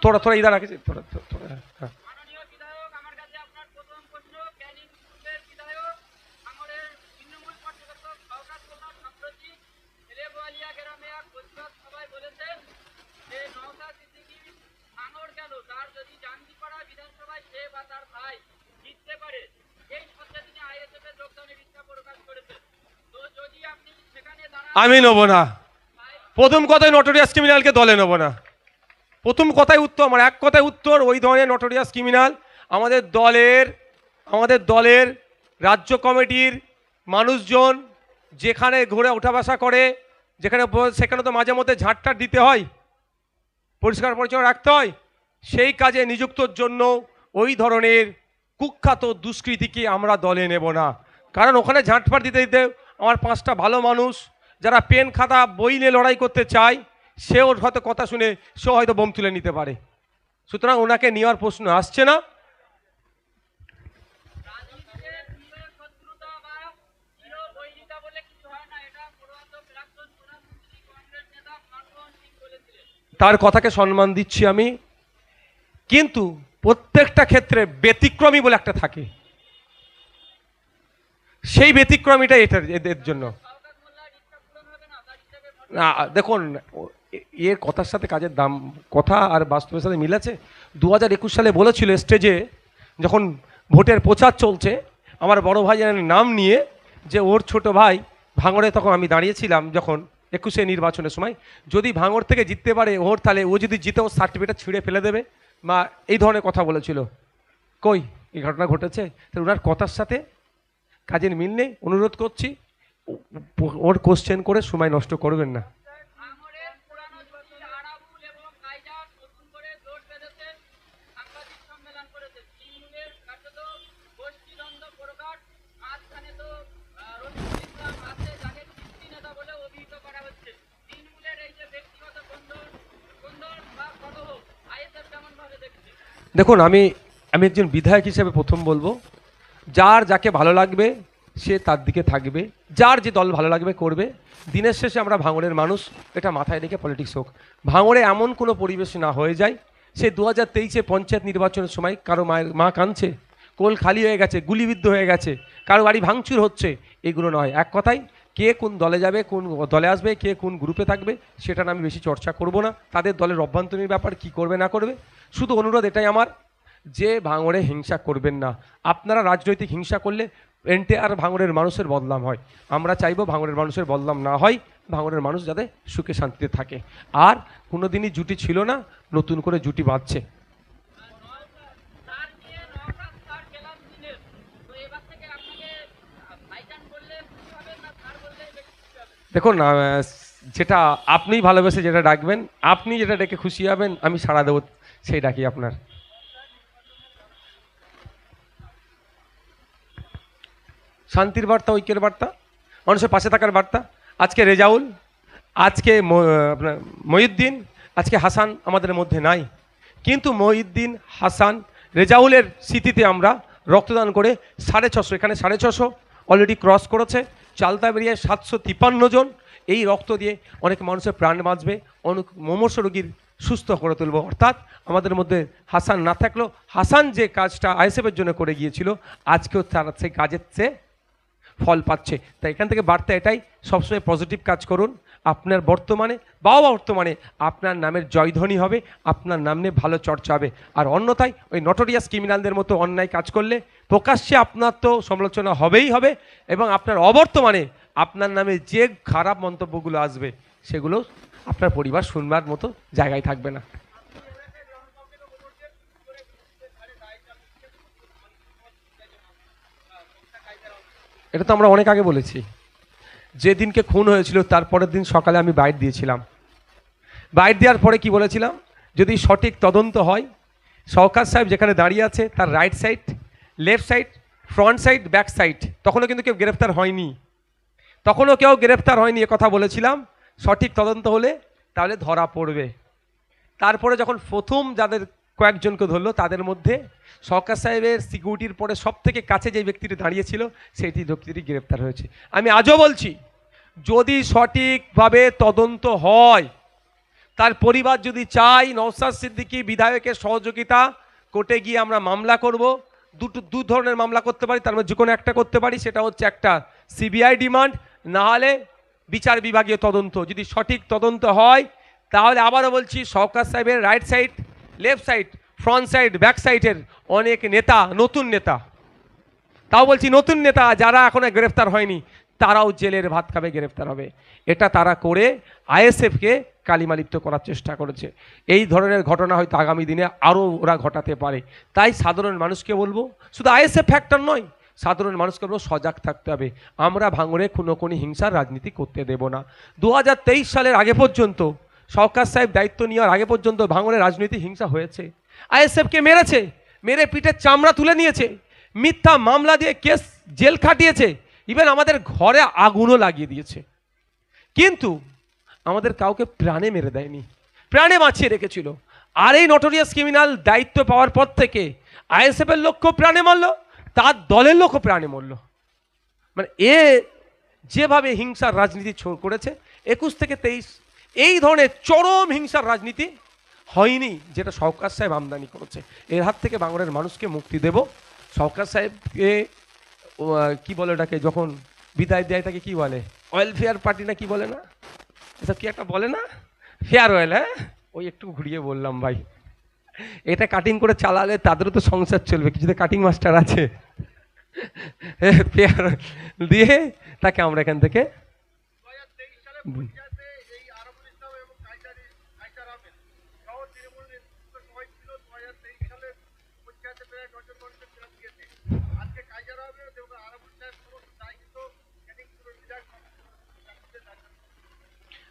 তোরা তোরা ইদার রাখিস তোরা তোরা হ্যাঁ। আমি নেব না। প্রথম কথায় নটোরিয়াস ক্রিমিনালকে দলে নেব না। প্রথম কথাই উত্তর, আমার এক কথায় উত্তর, ওই ধরনের নটোরিয়াস ক্রিমিনাল আমাদের দলের রাজ্য কমিটির মানুষজন যেখানে ঘুরে ওঠা বসা করে, সেখানে তো মাঝে মধ্যে ঝাঁটটাট দিতে হয়, পরিষ্কার পরিচ্ছন্ন রাখতে হয়। সেই কাজে নিযুক্তর জন্য ওই ধরনের কুখ্যাত দুষ্কৃতীকে আমরা দলে নেব না। কারণ ওখানে ঝাঁটফাট দিতে দিতে আমার 5টা ভালো মানুষ যারা পেন খাতা বই নিয়ে লড়াই করতে চায়, সেও হয়তো কথা শুনে সেও হয়তো বোম তুলে নিতে পারে। সুতরাং ওনাকে নেওয়ার প্রশ্ন আসছে না। তার কথাকে সম্মান দিচ্ছি আমি, কিন্তু প্রত্যেকটা ক্ষেত্রে ব্যতিক্রমী বলে একটা থাকে, সেই ব্যতিক্রমীটা এদের জন্য না। দেখুন, এর কথার সাথে কাজের দাম, কথা আর বাস্তবের সাথে মিল আছে। 2021 সালে বলেছিল স্টেজে, যখন ভোটের প্রচার চলছে, আমার বড় ভাইয়ের নাম নিয়ে, যে ওর ছোট ভাই ভাঙড়ে, তখন আমি দাঁড়িয়েছিলাম যখন 21 নির্বাচনের সময়, যদি ভাঙড় থেকে জিততে পারে ওর, তাহলে ও যদি জিতে ওর সার্টিফিকেট ছিঁড়ে ফেলে দেবে, বা এই ধরনের কথা বলেছিল। কই এই ঘটনা ঘটেছে? তাহলে ওনার কথার সাথে কাজের মিল নেই। অনুরোধ করছি, ওর কোশ্চেন করে সময় নষ্ট করবেন না। দেখুন, আমি একজন বিধায়ক হিসেবে প্রথম বলবো, যার যাকে ভালো লাগবে সে তার দিকে থাকবে, যার যে দল ভালো লাগবে করবে। দিনের শেষে আমরা ভাঙড়ের মানুষ, এটা মাথায় রেখে পলিটিক্স হোক। ভাঙড়ে এমন কোনো পরিবেশ না হয়ে যায়, সে 2023 পঞ্চায়েত নির্বাচনের সময় কারো মায়ের মা কাঁদছে, কোল খালি হয়ে গেছে, গুলিবিদ্ধ হয়ে গেছে, কারো বাড়ি ভাঙচুর হচ্ছে, এগুলো নয়। এক কথায়, কে কোন দলে যাবে, কোন দলে আসবে, কে কোন গ্রুপে থাকবে, সেটা আমি বেশি চর্চা করব না। তাদের দলের অভ্যন্তরীণ ব্যাপার কি করবে না করবে, শুধু অনুরোধ এটাই আমার, যে ভাঙড়ে হিংসা করবেন না। আপনারা রাজনৈতিক হিংসা করলে এনটিআর ভাঙড়ের মানুষের বদনাম হয়। আমরা চাইবো ভাঙড়ের মানুষের বদনাম না হয়, ভাঙড়ের মানুষ যাতে সুখে শান্তিতে থাকে। আর কোনোদিনই জুটি ছিল না, নতুন করে জুটি বাঁধছে। দেখুন, যেটা আপনি ভালোবেসে যেটা ডাকবেন, আপনি যেটা ডেকে খুশি হবেন, আমি সাড়া দেবো সেই ডাকি আপনার। শান্তির বার্তা, ঐক্যের বার্তা, মানুষের পাশে থাকার বার্তা। আজকে রেজাউল, আজকে আপনার মহিউদ্দিন, আজকে হাসান আমাদের মধ্যে নাই, কিন্তু মহিউদ্দিন, হাসান, রেজাউলের স্মৃতিতে আমরা রক্তদান করে 650, এখানে 650 অলরেডি ক্রস করেছে, চালতা বেরিয়ে 753 জন। এই রক্ত দিয়ে অনেক মানুষের প্রাণ বাঁচবে, অনেক মুমূর্ষ রোগীর সুস্থ করে তুলব। অর্থাৎ আমাদের মধ্যে হাসান না থাকলেও, হাসান যে কাজটা আইএসএফের জন্য করে গিয়েছিল, আজকেও তার সেই কাজের চেয়ে ফল পাচ্ছে। তাই এখান থেকে বার্তা এটাই, সবসময় পজিটিভ কাজ করুন। আপনার বর্তমানে আপনার নামের জয়ধ্বনি হবে, আপনার নাম নিয়ে ভালো চর্চা হবে। আর অন্যথায় ওই নটোরিয়াস ক্রিমিনালদের মতো অন্যায় কাজ করলে প্রকাশ্যে আপনার তো সমালোচনা হবেই হবে, এবং আপনার অবর্তমানে আপনার নামে যে খারাপ মন্তব্যগুলো আসবে, সেগুলো আপনার পরিবার শুনবার মতো জায়গায় থাকবে না। এটা তো আমরা অনেক আগে বলেছি। যেদিনকে খুন হয়েছিল তারপরের দিন সকালে আমি বাইট দিয়েছিলাম। বাইট দেওয়ার পরে কি বলেছিলাম, যদি সঠিক তদন্ত হয়, সরকার সাহেব যেখানে দাঁড়িয়ে আছে তার right side, left side, front side, back side, তখনও কিন্তু কেউ গ্রেফতার হয়নি, এ কথা বলেছিলাম। সঠিক তদন্ত হলে তাহলে ধরা পড়বে। তারপরে যখন প্রথম যাদের কয়েকজনকে ধরলো, তাদের মধ্যে সরকার সাহেবের সিকিউরিটির পরে সব থেকে কাছে যে ব্যক্তিটি দাঁড়িয়েছিল, সেইটি ব্যক্তিটি গ্রেপ্তার হয়েছে। আমি আজও বলছি, যদি সঠিকভাবে তদন্ত হয়, তার পরিবার যদি চাই নওশাদ সিদ্দিকী বিধায়কের সহযোগিতা, কোর্টে গিয়ে আমরা মামলা করব। দু ধরনের মামলা করতে পারি, তার মধ্যে যে কোনো একটা করতে পারি। সেটা হচ্ছে একটা সিবিআই ডিমান্ড, না হলে বিচার বিভাগীয় তদন্ত। যদি সঠিক তদন্ত হয় তাহলে আবারও বলছি, শওকত সাহেবের right side, left side, front side, back সাইডের অনেক নেতা, নতুন নেতা, তাও বলছি নতুন নেতা যারা এখনো গ্রেফতার হয়নি, তারাও জেলের ভাত খাবে, গ্রেফতার হবে। এটা তারা করে আইএসএফকে কালিমালিপ্ত করার চেষ্টা করেছে। এই ধরনের ঘটনা হয়তো আগামী দিনে আরও ওরা ঘটাতে পারে। তাই সাধারণ মানুষকে বলবো, শুধু আইএসএফ ফ্যাক্টর নয়, সাধারণ মানুষকে বলবো সজাগ থাকতে হবে। আমরা ভাঙড়ে খুনোখুনি হিংসার রাজনীতি করতে দেব না। 2023 সালের আগে পর্যন্ত, শওকত সাহেব দায়িত্ব নেওয়ার আগে পর্যন্ত ভাঙড়ে রাজনীতি হিংসা হয়েছে। আইএসএফকে মেরেছে, মেরে পিঠের চামড়া তুলে নিয়েছে, মিথ্যা মামলা দিয়ে কেস জেল খাটিয়েছে, ইভেন আমাদের ঘরে আগুনও লাগিয়ে দিয়েছে। কিন্তু আমাদের কাউকে প্রাণে মেরে দেয়নি, প্রাণে বাঁচিয়ে রেখেছিল। আর এই নটোরিয়াস ক্রিমিনাল দায়িত্ব পাওয়ার পর থেকে আইএসএফের লোককেও প্রাণে মারল, তার দলের লোকও প্রাণে মরল। মানে এ যেভাবে হিংসার রাজনীতি করেছে 21 থেকে 23, এই ধরনের চরম হিংসার রাজনীতি হয়নি যেটা শওকত সাহেব আমদানি করেছে। এর হাত থেকে বাংলার মানুষকে মুক্তি দেব। শওকত সাহেবকে কি বলে ওটাকে, যখন বিদায় দেয় তাকে কি বলে, ওয়েলফেয়ার পার্টি না কি বলে না, এসব কি একটা বলে না, ফেয়ার ওয়েল। হ্যাঁ, ওই একটু ঘুরিয়ে বললাম ভাই। এটা কাটিং করে চালালে তাদেরও তো সংসার চলবে, কিছুতে কাটিং মাস্টার আছে। ফেয়ার দিয়ে তাকে আমরা এখান থেকে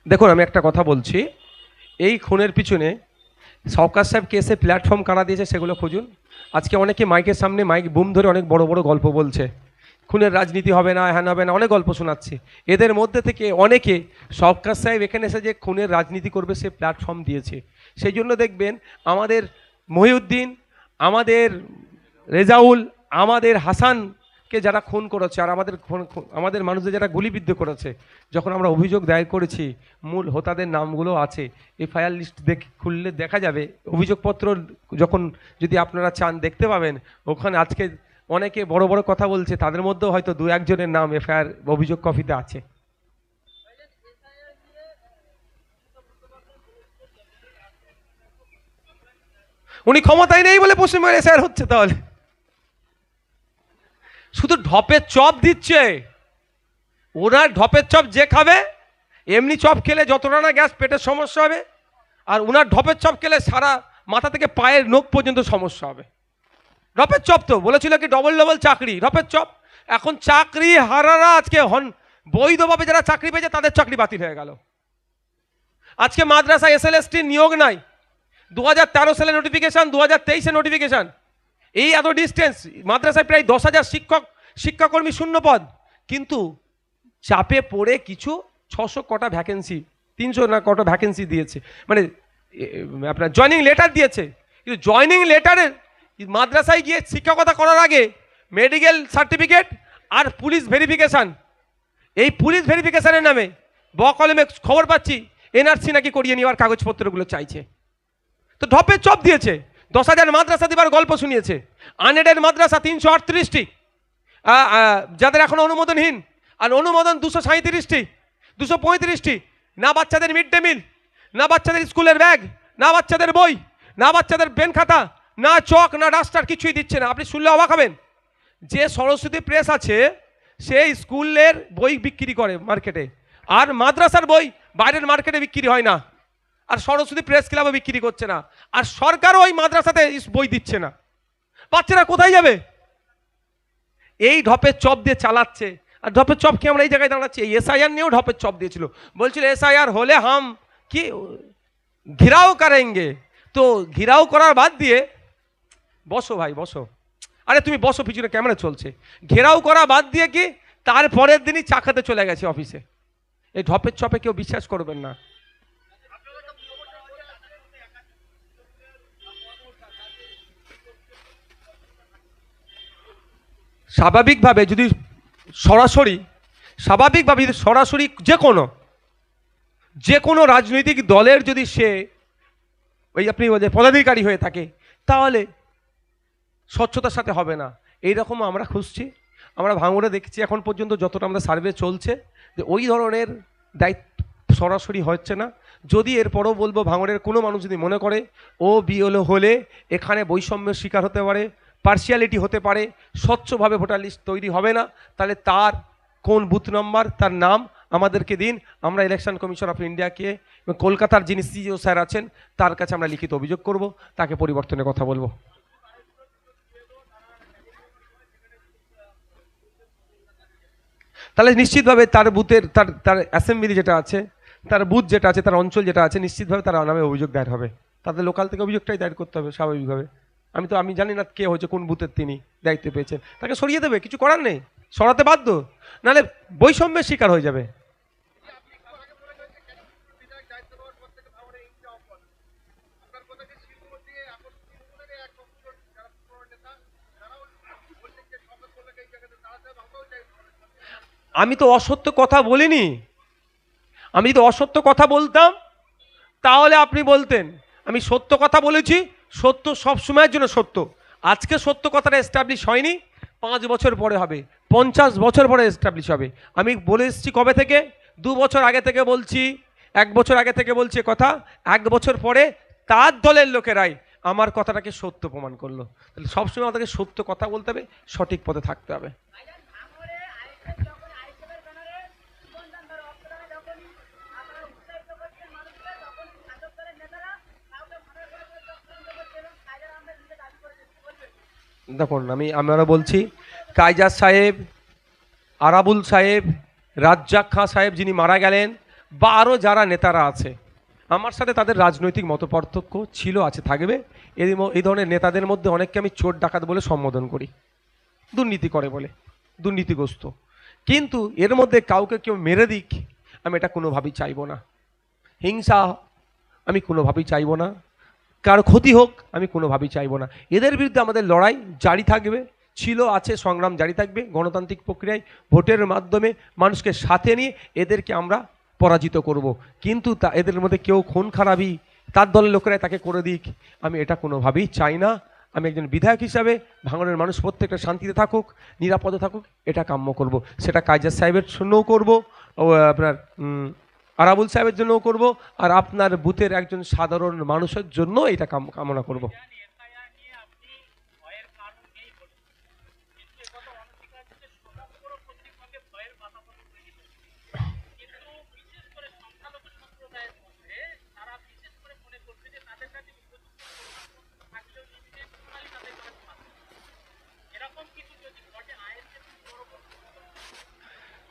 দেখুন, আমি একটা কথা বলছি, এই খুনের পিছনে শওকত সাহেব কেসে প্ল্যাটফর্ম কারা দিয়েছে সেগুলো খুঁজুন। আজকে অনেকে মাইকের সামনে মাইক বুম ধরে অনেক বড় বড় গল্প বলছে, খুনের রাজনীতি হবে না, হ্যান হবে না, অনেক গল্প শোনাচ্ছে। এদের মধ্যে থেকে অনেকে শওকত সাহেব এখানে এসে যে খুনের রাজনীতি করবে সে প্ল্যাটফর্ম দিয়েছে। সেই জন্য দেখবেন আমাদের মহিউদ্দিন, আমাদের রেজাউল, আমাদের হাসানকে যারা খুন করেছে, আর আমাদের মানুষদের যারা গুলিবিদ্ধ করেছে, যখন আমরা অভিযোগ দায়ের করেছি, মূল হোতাদের নামগুলো আছে। এফআইআর লিস্ট খুললে দেখা যাবে, অভিযোগপত্র যখন যদি আপনারা চান দেখতে পাবেন, ওখানে আজকে অনেকে বড় বড় কথা বলছে, তাদের মধ্যেও হয়তো 2-1 জনের নাম এফআইআর অভিযোগ কপিতে আছে। উনি ক্ষমতায় নেই বলে পশ্চিমবঙ্গের এসআইআর হচ্ছে। তাহলে শুধু ঢপের চপ দিচ্ছে, ওনার ঢপের চপ যে খাবে, এমনি চপ খেলে যতটা না গ্যাস পেটের সমস্যা হবে, আর ওনার ঢপের চপ খেলে সারা মাথা থেকে পায়ের নখ পর্যন্ত সমস্যা হবে। ঢপের চপ তো বলেছিল কি ডবল ডবল চাকরি, ঢপের চপ। এখন চাকরি হারারা আজকে বৈধভাবে যারা চাকরি পেয়েছে তাদের চাকরি বাতিল হয়ে গেল। আজকে মাদ্রাসা এসএলএসটির নিয়োগ নাই, 2013 সালে নোটিফিকেশন, 2023-এ নোটিফিকেশন। এই এত ডিস্টেন্স, মাদ্রাসায় প্রায় 10,000 শিক্ষাকর্মী শূন্য পদ, কিন্তু চাপে পড়ে কিছু 600 কটা ভ্যাকেন্সি, 300 না কটা ভ্যাকেন্সি দিয়েছে, মানে আপনার জয়নিং লেটার দিয়েছে। কিন্তু জয়নিং লেটারের মাদ্রাসায় গিয়ে শিক্ষকতা করার আগে মেডিকেল সার্টিফিকেট আর পুলিশ ভেরিফিকেশান, এই পুলিশ ভেরিফিকেশানের নামে বকলমে খবর পাচ্ছি এনআরসি নাকি করিয়ে নেওয়ার কাগজপত্রগুলো চাইছে। তো ঢপের চপ দিয়েছে, 10,000 মাদ্রাসা দেবার গল্প শুনিয়েছে। আনএডেড মাদ্রাসা 338টি, যাদের এখনো অনুমোদনহীন, আর অনুমোদন 237টি, 235টি। না বাচ্চাদের মিড ডে মিল, না বাচ্চাদের স্কুলের ব্যাগ, না বাচ্চাদের বই, না বাচ্চাদের পেন খাতা, না চক, না ডাস্টার, কিছুই দিচ্ছে না। আপনি শুনলে অবাক হবেন, যে সরস্বতী প্রেস আছে সে স্কুলের বই বিক্রি করে মার্কেটে, আর মাদ্রাসার বই বাইরের মার্কেটে বিক্রি হয় না, আর সরস্বতী প্রেস ক্লাবে বিক্রি করছে না, আর সরকারও ওই মাদ্রাসাতে বই দিচ্ছে না। বাচ্চারা কোথায় যাবে? এই ঢপের চপ দিয়ে চালাচ্ছে। আর ঢপের চপ কি আমরা এই জায়গায় দাঁড়াচ্ছি, এই এসআইআর নিয়েও ঢপের চপ দিয়েছিল, বলছিল এসআইআর হলে হাম কি ঘিরাও করেঙ্গে। তো ঘিরাও করার বাদ দিয়ে, বসো ভাই বসো, আরে তুমি বসো, পিছনে ক্যামেরা চলছে। ঘেরাও করা বাদ দিয়ে কি তারপরের দিনই চা খেতে চলে গেছে অফিসে। এই ঢপের চপে কেউ বিশ্বাস করবেন না। স্বাভাবিকভাবে যদি সরাসরি যে কোনো যে কোনো রাজনৈতিক দলের যদি সে ওই আপনি পদাধিকারী হয়ে থাকে, তাহলে স্বচ্ছতার সাথে হবে না। এইরকম আমরা খুঁজছি। আমরা ভাঙড়ে দেখছি এখন পর্যন্ত যতটা আমাদের সার্ভে চলছে যে ওই ধরনের দায়িত্ব সরাসরি হচ্ছে না। যদি এরপরও বলবো, ভাঙড়ের কোনো মানুষ যদি মনে করে ও বিএলও হলে এখানে বৈষম্যের শিকার হতে পারে, পার্সিয়ালিটি হতে পারে, স্বচ্ছভাবে ভোটার লিস্ট তৈরি হবে না, তাহলে তার কোন বুথ নম্বর, তার নাম আমাদেরকে দিন। আমরা ইলেকশন কমিশন অফ ইন্ডিয়াকে এবং কলকাতার যিনি সিইও স্যার আছেন তার কাছে আমরা লিখিত অভিযোগ করব, তাকে পরিবর্তনের কথা বলবো। তাহলে নিশ্চিতভাবে তার বুথের তার তার অ্যাসেম্বলি যেটা আছে, তার বুথ যেটা আছে, তার অঞ্চল যেটা আছে, নিশ্চিতভাবে তার নামে অভিযোগ দায়ের হবে। তাদের লোকাল থেকে অভিযোগটাই দায়ের করতে হবে স্বাভাবিকভাবে। আমি জানি না কে হয়েছে, কোন বুথের তিনি দায়িত্ব পেয়েছেন, তাকে সরিয়ে দেবে, কিছু করার নেই, সরাতে বাধ্য, নাহলে বৈষম্যের শিকার হয়ে যাবে। আমি তো অসত্য কথা বলিনি। আমি যদি অসত্য কথা বলতাম তাহলে আপনি বলতেন। আমি সত্য কথা বলেছি, সত্য সব সময়ের জন্য সত্য। আজকে সত্য কথাটা এস্টাবলিশ হয়নি, 5 বছর পরে হবে, 50 বছর পরে এস্টাবলিশ হবে। আমি বলে এসেছি কবে থেকে, 2 বছর আগে থেকে বলছি, 1 বছর আগে থেকে বলছি কথা। 1 বছর পরে তার দলের লোকেরাই আমার কথাটাকে সত্য প্রমাণ করলো। তাহলে সবসময় আমাদেরকে সত্য কথা বলতে হবে, সঠিক পথে থাকতে হবে। দেখুন, আমরা বলছি, কায়জার সাহেব, আরাবুল সাহেব, রাজ্জাক খাঁ সাহেব যিনি মারা গেলেন, বা আরও যারা নেতারা আছে, আমার সাথে তাদের রাজনৈতিক মতপার্থক্য ছিল, আছে, থাকবে। এই ধরনের নেতাদের মধ্যে অনেককে আমি চোর ডাকাত বলে সম্বোধন করি, দুর্নীতি করে বলে, দুর্নীতিগ্রস্ত। কিন্তু এর মধ্যে কাউকে কেউ মেরে দিক, আমি এটা কোনোভাবেই চাইবো না। হিংসা আমি কোনোভাবেই চাইবো না, কারো ক্ষতি হোক আমি কোনোভাবেই চাইবো না। এদের বিরুদ্ধে আমাদের লড়াই জারি থাকবে, ছিল, আছে, সংগ্রাম জারি থাকবে। গণতান্ত্রিক প্রক্রিয়ায় ভোটের মাধ্যমে মানুষকে সাথে নিয়ে এদেরকে আমরা পরাজিত করব। কিন্তু এদের মধ্যে কেউ খুন খারাপি তার দলের লোকেরাই তাকে করে দিক, আমি এটা কোনোভাবেই চাই না। আমি একজন বিধায়ক হিসাবে ভাঙড়ের মানুষ প্রত্যেকটা শান্তিতে থাকুক, নিরাপদে থাকুক, এটা কাম্য করব। সেটা কায়জার সাহেবের জন্যও করবো, আপনার আরাবুল সাহেবের জন্যও করব, আর আপনার বুথের একজন সাধারণ মানুষের জন্য এটা কামনা করব।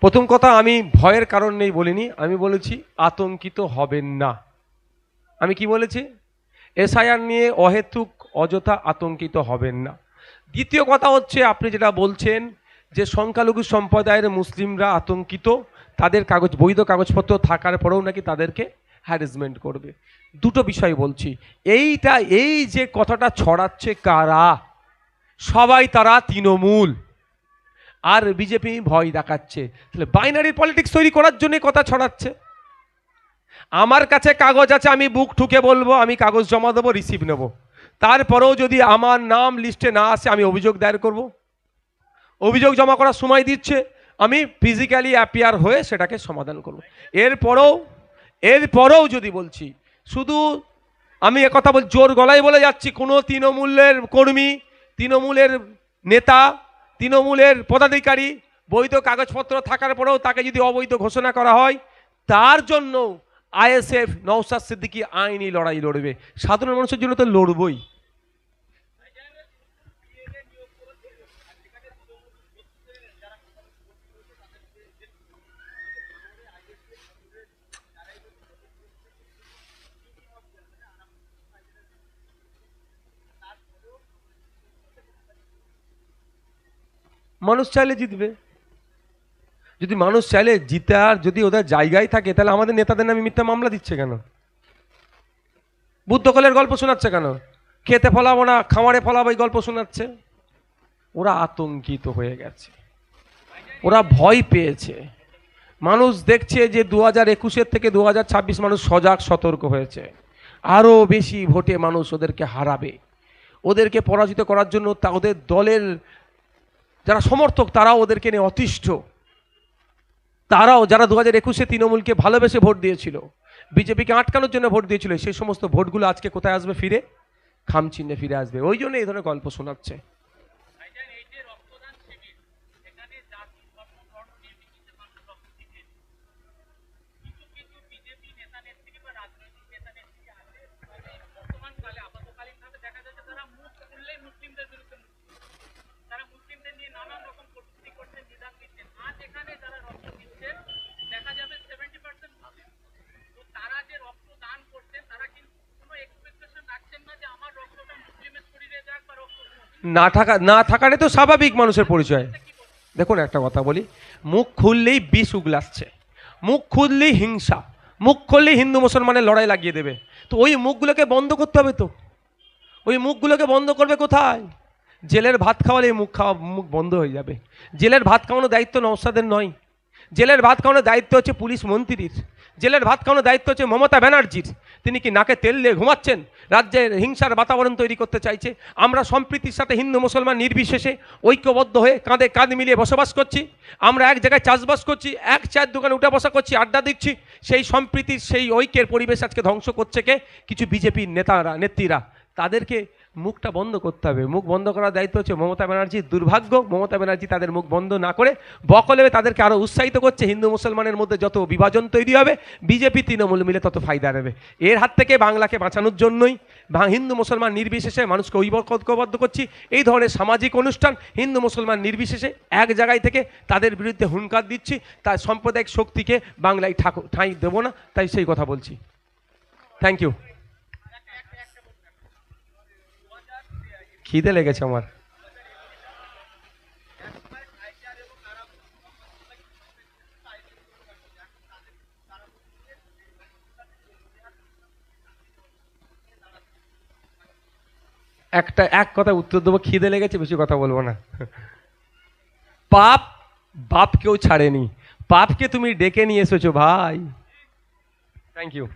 প্রথম কথা, আমি ভয়ের কারণ নেই বলিনি, আমি বলেছি আতঙ্কিত হবেন না। আমি কি বলেছি? এসআইআর নিয়ে অহেতুক অযথা আতঙ্কিত হবেন না। দ্বিতীয় কথা হচ্ছে, আপনি যেটা বলছেন যে সংখ্যালঘু সম্প্রদায়ের মুসলিমরা আতঙ্কিত, তাদের বৈধ কাগজপত্র থাকার পরেও নাকি তাদেরকে হ্যারাসমেন্ট করবে। দুটো বিষয় বলছি। এই যে কথাটা ছড়াচ্ছে কারা? সবাই তারা তৃণমূল আর বিজেপি ভয় দেখাচ্ছে। তাহলে বাইনারি পলিটিক্স তৈরি করার জন্য কথা ছড়াচ্ছে। আমার কাছে কাগজ আছে, আমি বুক ঠুকে বলবো, আমি কাগজ জমা দেবো, রিসিভ নেব। তারপরেও যদি আমার নাম লিস্টে না আসে, আমি অভিযোগ দায়ের করব। অভিযোগ জমা করার সময় দিচ্ছে, আমি ফিজিক্যালি অ্যাপিয়ার হয়ে সেটাকে সমাধান করব। এরপরেও যদি বলছি, শুধু আমি একথা বল জোর গলায় বলে যাচ্ছি, কোনো তৃণমূলের কর্মী, তৃণমূলের নেতা, তৃণমূলের পদাধিকারী বৈধ কাগজপত্র থাকার পরেও তাকে যদি অবৈধ ঘোষণা করা হয়, তার জন্য আইএসএফ, নওশাদ সিদ্দিকী আইনি লড়াই লড়বে। সাধারণ মানুষের জন্য তো লড়বই। মানুষ চাইলে জিতবে। যদি মানুষ চাইলে জিতে, আর যদি ওদের জায়গায় থাকে, তাহলে আমাদের নেতাদের নামে মিথ্যা মামলা দিচ্ছে কেন? বুদ্ধ কলের গল্প শোনাচ্ছে কেন? খেতে ফলাবো না, খামারে ফলাবো, এই গল্প শোনাচ্ছে। ওরা আতঙ্কিত হয়ে গেছে, ওরা ভয় পেয়েছে। মানুষ দেখছে যে 2021-এর থেকে 2026 মানুষ সজাগ সতর্ক হয়েছে, আরও বেশি ভোটে মানুষ ওদেরকে হারাবে। ওদেরকে পরাজিত করার জন্য ওদের দলের যারা সমর্থক তারাও ওদেরকে নিয়ে অতিষ্ঠ। তারাও যারা 2021-এ তৃণমূলকে ভালোবেসে ভোট দিয়েছিল, বিজেপিকে আটকানোর জন্য ভোট দিয়েছিল, সেই সমস্ত ভোটগুলো আজকে কোথায় আসবে? ফিরে খামচিহ্নে ফিরে আসবে। ওই জন্য এই ধরনের গল্প শোনাচ্ছে। না থাকাটাই তো স্বাভাবিক মানুষের পরিচয়। দেখুন একটা কথা বলি, মুখ খুললেই বিষ উগলাচ্ছে, মুখ খুললেই হিংসা, মুখ খুললেই হিন্দু মুসলমানের লড়াই লাগিয়ে দেবে। তো ওই মুখগুলোকে বন্ধ করতে হবে। তো ওই মুখগুলোকে বন্ধ করবে কোথায়? জেলের ভাত খাওয়ালে মুখ বন্ধ হয়ে যাবে। জেলের ভাত খাওয়ানোর দায়িত্ব নওশাদের নয়, জেলের ভাত খাওয়ানোর দায়িত্ব হচ্ছে পুলিশ মন্ত্রীর, জেলের ভাত খাওয়ানোর দায়িত্ব হচ্ছে মমতা ব্যানার্জির। তিনি কি নাকে তেল দিয়ে ঘুমাচ্ছেন? রাজ্যে হিংসার বাতাবরণ তৈরি করতে চাইছে। আমরা সম্প্রীতির সাথে হিন্দু মুসলমান নির্বিশেষে ঐক্যবদ্ধ হয়ে কাঁধে কাঁধ মিলিয়ে বসবাস করছি। আমরা এক জায়গায় চাষবাস করছি, এক চায়ের দোকানে উঠে বসা করছি, আড্ডা দিচ্ছি। সেই সম্প্রীতির সেই ঐক্যের পরিবেশ আজকে ধ্বংস করছে কে? কিছু বিজেপির নেত্রীরা। তাদেরকে মুখটা বন্ধ করতে হবে। মুখ বন্ধ করার দায়িত্ব হচ্ছে মমতা ব্যানার্জির। দুর্ভাগ্য, মমতা ব্যানার্জি তাদের মুখ বন্ধ না করে বকলেবে তাদেরকে আরও উৎসাহিত করছে। হিন্দু মুসলমানের মধ্যে যত বিভাজন তৈরি হবে, বিজেপি তৃণমূল মিলে তত ফায়দা নেবে। এর হাত থেকে বাংলাকে বাঁচানোর জন্যই হিন্দু মুসলমান নির্বিশেষে মানুষকে ঐক্যবদ্ধ করছি। এই ধরনের সামাজিক অনুষ্ঠান হিন্দু মুসলমান নির্বিশেষে এক জায়গায় থেকে তাদের বিরুদ্ধে হুঙ্কার দিচ্ছি। তার সাম্প্রদায়িক শক্তিকে বাংলায় ঠাঁই দেবো না, তাই সেই কথা বলছি। Thank you. খিদে লেগেছে আমার। এক কথা উত্তর দেবো, খিদে লেগেছে, বেশি কথা বলবো না। পাপ বাপ কেউ ছাড়েনি, পাপকে তুমি ডেকে নিয়ে এসেছো ভাই। Thank you.